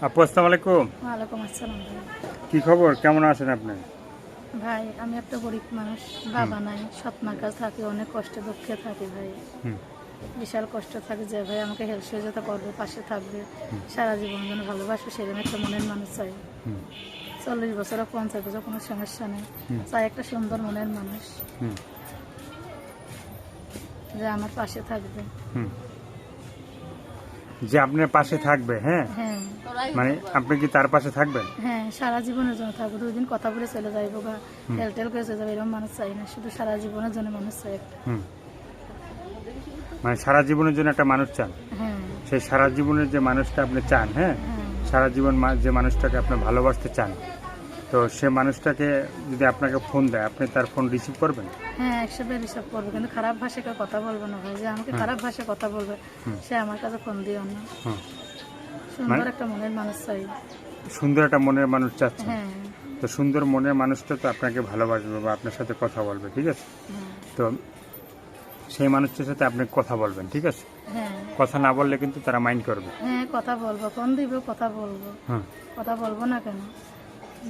আপু আসসালামু আলাইকুম। ওয়ালাইকুম আসসালাম ভাই। কি খবর, কেমন আছেন আপনি? ভাই আমি একটা গরিব মানুষ, বাবা নাই, সৎ মার কাছে থাকি, অনেক কষ্টে দুঃখে থাকি ভাই। হুম বিশাল কষ্ট থাকে যে ভাই আমাকে হেল্প সহযোগিতা করবে, পাশে থাকবে, সারা জীবন যেন ভালোবাসবে, সেরকম একটা মনের মানুষ চাই। হুম 40 বছর হোক 50 বছর কোনো সমস্যা নেই, হুম চাই একটা সুন্দর মনের মানুষ হুম যে আমার পাশে থাকবে। হুম যে আপনার পাশে থাকবে, হ্যাঁ? হ্যাঁ মানে আপনি কি তার পাশে থাকবেন? হ্যাঁ, সারা জীবনের জন্য থাকবো, 2 দিন কথা বলে চলে যাইবো বা হেল টেল করে চলে যাবো, এরকম মানুষ চাই না, শুধু সারা জীবনের জন্য মানুষ চাই একটা। হুম মানে সারা জীবনের জন্য একটা মানুষ চান। হ্যাঁ সেই সারা জীবনের যে মানুষটা আপনি চান, হ্যাঁ, হ্যাঁ সারা জীবন যে মানুষটাকে আপনি ভালোবাসতে চান, তো সে মানুষটাকে যদি আপনাকে ফোন দেয়, আপনি তার ফোন রিসিভ করবেন? হ্যাঁ, 100 রিসার্ভ করবে, কিন্তু খারাপ ভাষায় কেউ কথা বলবো না ভাই, যে আমাকে খারাপ ভাষায় কথা বলবে সে আমার কাছে ফোন দিও না। হুম সুন্দর একটা মনের মানুষ চাই। সুন্দর একটা মনের মানুষ চাচ্ছেন। হ্যাঁ তো সুন্দর মনের মানুষটা তো আপনাকে ভালোবাসবে বা আপনার সাথে কথা বলবে, ঠিক আছে? হ্যাঁ তো সেই মানুষটার সাথে আপনি কথা বলবেন, ঠিক আছে? হ্যাঁ কথা না বললে কিন্তু তারা মাইন্ড করবে। হ্যাঁ, কথা বলবো, ফোন দিব, কথা বলবো। হ্যাঁ কথা বলবো না কেন?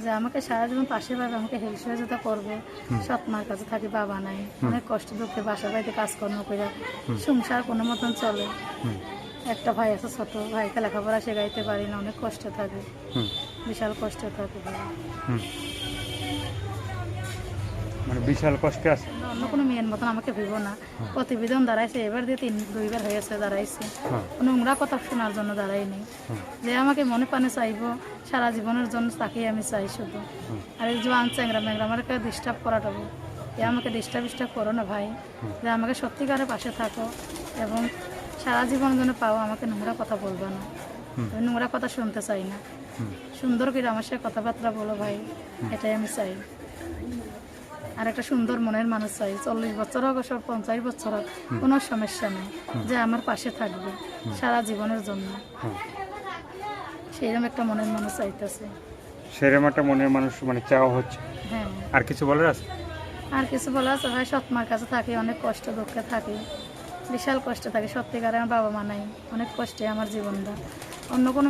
যে আমাকে সারা জীবন পাশে পাবে, আমাকে হেল্প সহযোগিতা করবে, সৎ মার কাছে থাকি, বাবা নাই, অনেক কষ্ট দুঃখে বাসা বাড়িতে কাজকর্ম করে সংসার কোনো মতন চলে। হুম একটা ভাই আছে ছোট, ভাইকে লেখাপড়া শেখাইতে পারি না, অনেক কষ্টে থাকে, হুম বিশাল কষ্টে থাকে ভাই। হুম মানে বিশাল কষ্টে আছে। অন্য কোনো মেয়ের মতন আমাকে ভেবো না। প্রতিবেদন দাঁড়াইছে, এবার দিয়ে 2বার হয়েছে দাঁড়াইছে, হ্যাঁ কোনো নোংরা কথা শোনার জন্য দাঁড়াইনি। হুম যে আমাকে মনে প্রাণে চাইবো, সারা জীবনের জন্য তাকেই আমি চাই শুধু। আর এই জোয়ান চ্যাংরা ম্যাংরা আমাকে ডিস্টার্ব করাটাবো, এ আমাকে ডিস্টার্ব করো না ভাই, যে আমাকে সত্যিকারের পাশে থাকো এবং সারা জীবনের জন্য পাও, আমাকে নোংরা কথা বলবো না, আমি নোংরা কথা শুনতে চাই না, হুম সুন্দর করে আমার সাথে কথাবার্তা বলো ভাই, এটাই আমি চাই। আর একটা সুন্দর মনের মানুষ চাই, 40 বছর হোক 50 বছর হোক কোনো সমস্যা নেই, যে আমার পাশে থাকবে সারা জীবনের জন্য, হুম সেইরকম একটা মনের মানুষ চাইতেছে। সেরকম একটা মনের মানুষ মানে চাওয়া হচ্ছে। হ্যাঁ, আর কিছু বলার আছে? আর কিছু বলা আছে ভাই, সৎ মার কাছে থাকি, অনেক কষ্ট দুঃখে থাকি, বিশাল কষ্টে থাকি, সত্যিকারে আমার বাবা মা নাই, অনেক কষ্টে আমার জীবনটা। অন্য কোনো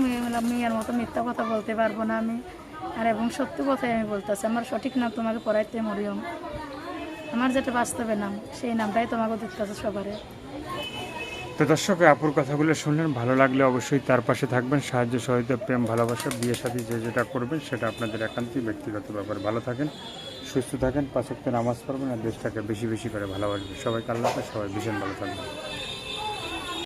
মেয়ের মতো মিথ্যা কথা বলতে পারবো না আমি, আর এবং সত্যি কথাই আমি বলতেছি, আমার সঠিক নাম তোমাকে পড়াইতে মরিয়ম, আমার যেটা বাস্তবে নাম সেই নামটাই তোমাকে দিতেছে সবারে। তো দর্শক, আপুর কথাগুলো শুনলেন, ভালো লাগলে অবশ্যই তার পাশে থাকবেন, সাহায্য সহযোগিতা, প্রেম, ভালোবাসা, বিয়ে সাথী যে যেটা করবেন সেটা আপনাদের একান্তই ব্যক্তিগত ব্যাপার। ভালো থাকেন, সুস্থ থাকেন, 5 ওয়াক্ত নামাজ পড়বেন আর দেশটাকে বেশি বেশি করে ভালোবাসবেন। সবাইকে আল্লাহ হাফেজ, সবাই ভীষণ ভালো থাকবেন।